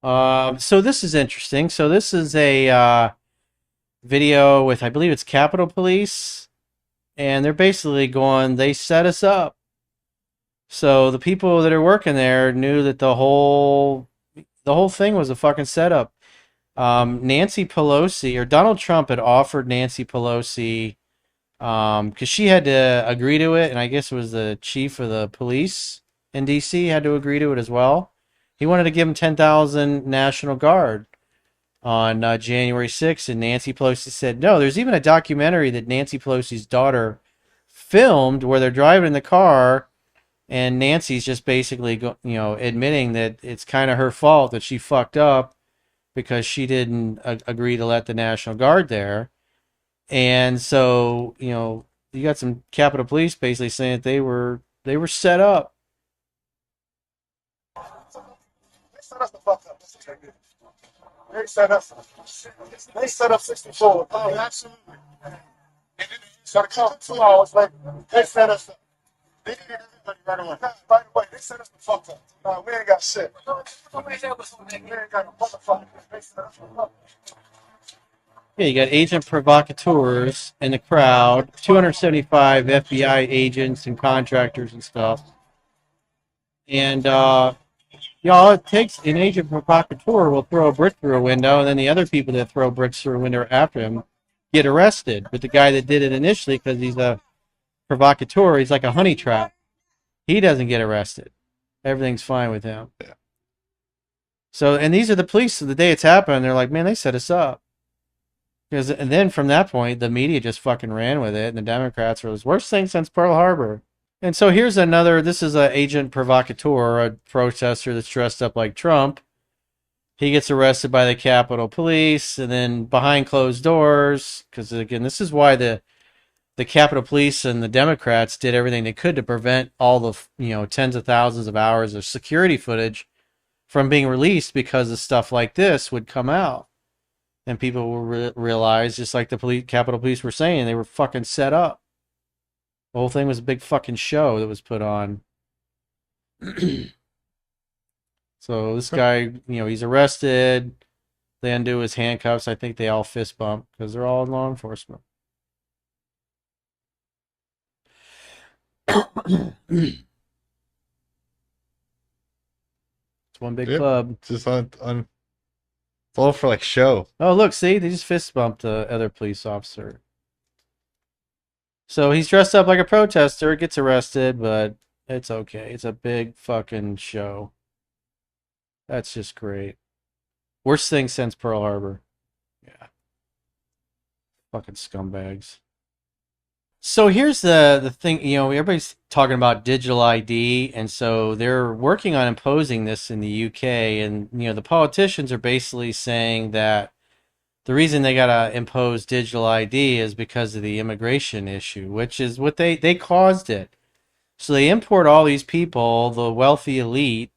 So this is interesting. So this is a video with, I believe it's Capitol Police, and they're basically going, they set us up. So the people that are working there knew that the whole thing was a fucking setup. Nancy Pelosi or Donald Trump had offered Nancy Pelosi because she had to agree to it, and I guess it was the chief of the police in D.C. had to agree to it as well. He wanted to give him 10,000 National Guard on January 6th, and Nancy Pelosi said no. There's even a documentary that Nancy Pelosi's daughter filmed where they're driving in the car, and Nancy's just basically admitting that it's kind of her fault that she fucked up because she didn't agree to let the National Guard there. And so, you got some Capitol Police basically saying that they were set up. They set us the fuck up. They set us. They set up 64. Oh, absolutely. And then they started coming 2 hours later. They set us up. They did everybody right away. By the way, they set us the fuck up. Nah, we ain't got shit. We ain't got no motherfucking. They set us the fuck up. Yeah, you got agent provocateurs in the crowd, 275 FBI agents and contractors and stuff. And all it takes, an agent provocateur will throw a brick through a window, and then the other people that throw bricks through a window after him get arrested. But the guy that did it initially, because he's a provocateur, he's like a honey trap. He doesn't get arrested. Everything's fine with him. Yeah. So, and these are the police. So the day it's happened, they're like, man, they set us up. And then from that point, the media just fucking ran with it, and the Democrats were the worst thing since Pearl Harbor. And so here's another, this is an agent provocateur, a protester that's dressed up like Trump. He gets arrested by the Capitol Police, and then behind closed doors, because again, this is why the Capitol Police and the Democrats did everything they could to prevent all the, tens of thousands of hours of security footage from being released, because of stuff like this would come out. And people will realize, just like the Capitol Police were saying, they were fucking set up. The whole thing was a big fucking show that was put on. So this guy, he's arrested. They undo his handcuffs. I think they all fist bump because they're all in law enforcement. It's one big club. Just on it's all for like show. Oh, look, see, they just fist bumped the other police officer. So he's dressed up like a protester, gets arrested, but it's okay. It's a big fucking show. That's just great. Worst thing since Pearl Harbor. Yeah. Fucking scumbags. So here's the thing, everybody's talking about digital ID, and so they're working on imposing this in the UK, and the politicians are basically saying that the reason they gotta impose digital ID is because of the immigration issue, which is what they caused it. So they import all these people, the wealthy elite,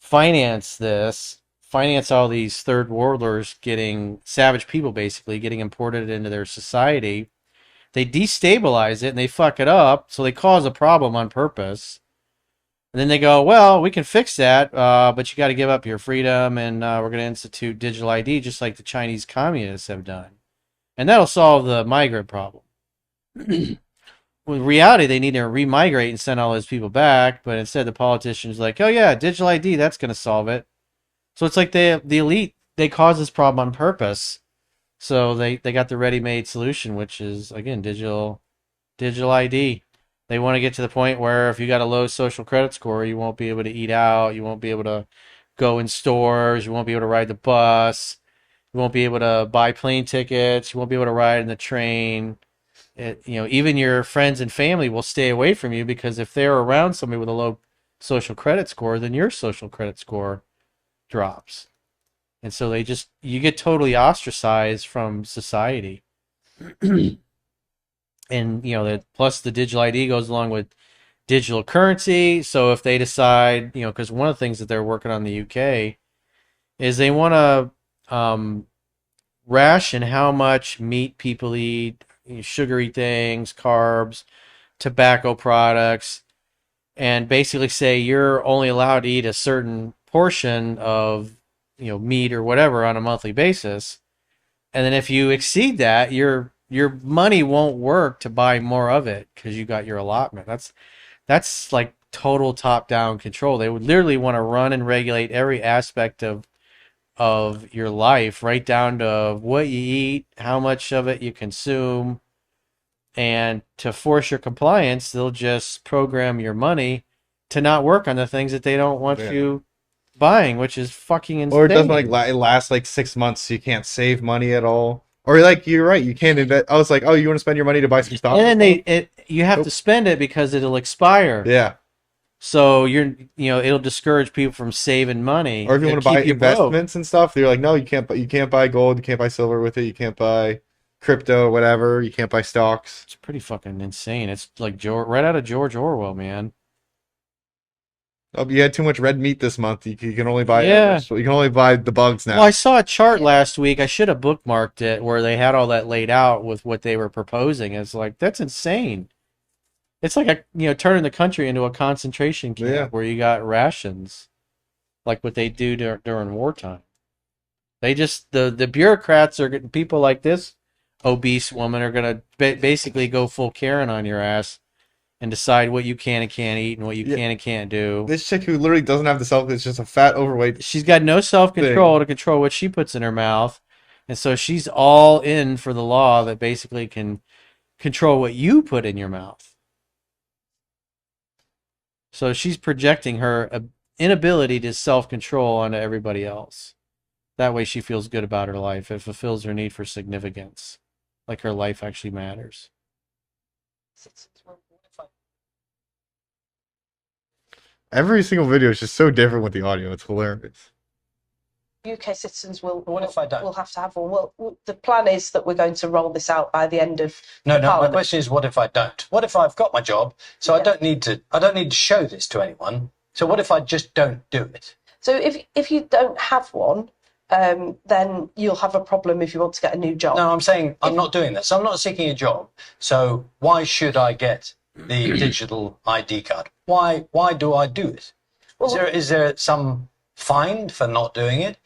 finance all these third worlders, getting savage people basically getting imported into their society. They destabilize it and they fuck it up, so they cause a problem on purpose. And then they go, well, we can fix that, but you got to give up your freedom, and we're going to institute digital ID just like the Chinese communists have done. And that'll solve the migrant problem. Well, in reality, they need to remigrate and send all those people back, but instead the politicians are like, oh yeah, digital ID, that's going to solve it. So it's like the elite, they cause this problem on purpose. So they got the ready-made solution, which is, again, digital ID. They want to get to the point where if you got a low social credit score, you won't be able to eat out, you won't be able to go in stores, you won't be able to ride the bus, you won't be able to buy plane tickets, you won't be able to ride in the train. Even your friends and family will stay away from you, because if they're around somebody with a low social credit score, then your social credit score drops. And so you get totally ostracized from society. And, plus the digital ID goes along with digital currency. So if they decide, because one of the things that they're working on in the UK is they want to ration how much meat people eat, sugary things, carbs, tobacco products, and basically say you're only allowed to eat a certain portion of meat or whatever on a monthly basis. And then if you exceed that, your money won't work to buy more of it because you got your allotment. That's like total top-down control. They would literally want to run and regulate every aspect of your life, right down to what you eat, how much of it you consume, and to force your compliance, they'll just program your money to not work on the things that they don't want Yeah. you buying, which is fucking insane. Or it doesn't it lasts like 6 months, so you can't save money at all. Or like you're right, you can't invest. I was like, oh, you want to spend your money to buy some stock? And then you have to spend it because it'll expire. Yeah. So it'll discourage people from saving money. Or if you want to buy investments and stuff, they're like, no, you can't buy gold, you can't buy silver with it, you can't buy crypto, whatever, you can't buy stocks. It's pretty fucking insane. It's like right out of George Orwell, man. Oh, you had too much red meat this month. You can only buy Yeah. you can only buy the bugs now. Well, I saw a chart last week. I should have bookmarked it where they had all that laid out with what they were proposing. It's like that's insane. It's like turning the country into a concentration camp where you got rations, like what they do during wartime. They just the bureaucrats are getting people like this obese woman are gonna basically go full Karen on your ass and decide what you can and can't eat and what you can and can't do. This chick who literally doesn't have the self, it's just a fat, overweight. She's got no self-control to control what she puts in her mouth, and so she's all in for the law that basically can control what you put in your mouth. So she's projecting her inability to self-control onto everybody else. That way she feels good about her life. It fulfills her need for significance. Like her life actually matters. Every single video is just so different with the audio. It's hilarious. UK citizens will have to have one. Well, the plan is that we're going to roll this out by the end of No, my Parliament. question is, what if I don't? What if I've got my job, so I don't need to show this to anyone? So what if I just don't do it? So if you don't have one, then you'll have a problem if you want to get a new job. No, I'm saying I'm not doing this. I'm not seeking a job. So why should I get the digital ID card? Why do I do it? Well, Is there some fine for not doing it?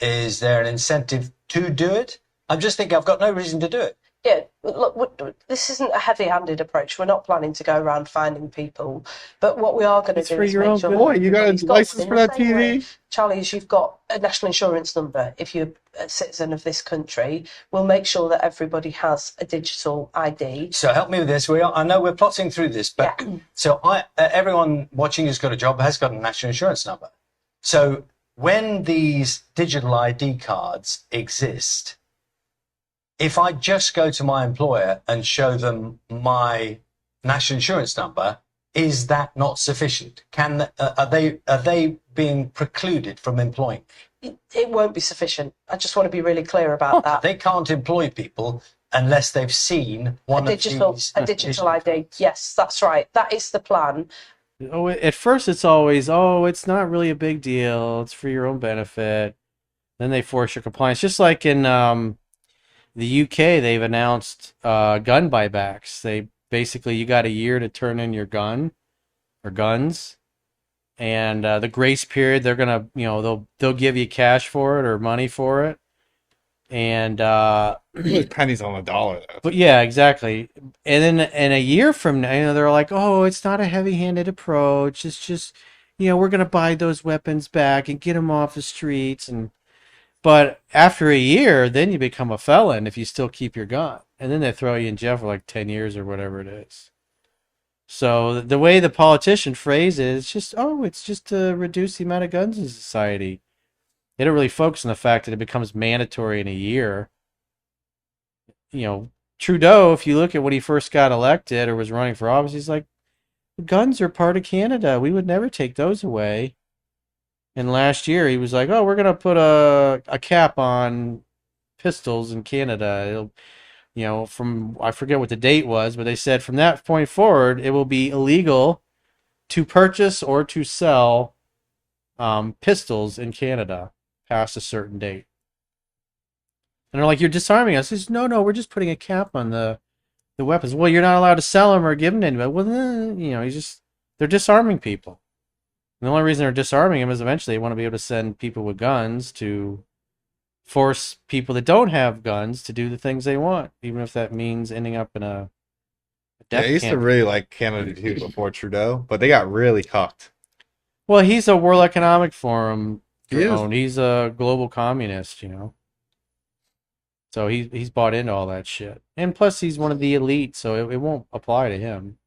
Is there an incentive to do it? I'm just thinking I've got no reason to do it. Yeah, look, this isn't a heavy-handed approach. We're not planning to go around finding people, but what we are going to do is make sure. Boy, you got a license for that TV? Charlie, as you've got a national insurance number, if you're a citizen of this country, we'll make sure that everybody has a digital ID. So help me with this. I know we're plotting through this, but so everyone watching who's got a job has got a national insurance number. So when these digital ID cards exist, if I just go to my employer and show them my national insurance number, is that not sufficient? Are they being precluded from employing me? It won't be sufficient. I just want to be really clear about that. They can't employ people unless they've seen one a digital ID. Yes, that's right. That is the plan. Oh, at first it's always, it's not really a big deal. It's for your own benefit. Then they force your compliance. Just like in the UK, they've announced gun buybacks. They basically, you got a year to turn in your gun or guns, and the grace period, they're gonna, they'll give you cash for it or money for it, and pennies on the dollar. Though. But yeah, exactly. And then in a year from now, they're like, it's not a heavy-handed approach. It's just, we're gonna buy those weapons back and get them off the streets But after a year, then you become a felon if you still keep your gun. And then they throw you in jail for like 10 years or whatever it is. So the way the politician phrase it, it's just to reduce the amount of guns in society. They don't really focus on the fact that it becomes mandatory in a year. Trudeau, if you look at when he first got elected or was running for office, he's like, guns are part of Canada. We would never take those away. And last year he was like, we're going to put a cap on pistols in Canada. It'll, I forget what the date was, but they said from that point forward, it will be illegal to purchase or to sell pistols in Canada past a certain date. And they're like, you're disarming us. He says, no, we're just putting a cap on the weapons. Well, you're not allowed to sell them or give them to anybody. Well, they're disarming people. And the only reason they're disarming him is eventually they want to be able to send people with guns to force people that don't have guns to do the things they want, even if that means ending up in a Yeah, death I used to camp. really like Canada too before Trudeau, but they got really cucked. Well, he's a World Economic Forum He is. drone. He's a global communist, you know. So he's bought into all that shit. And plus, he's one of the elite, so it won't apply to him.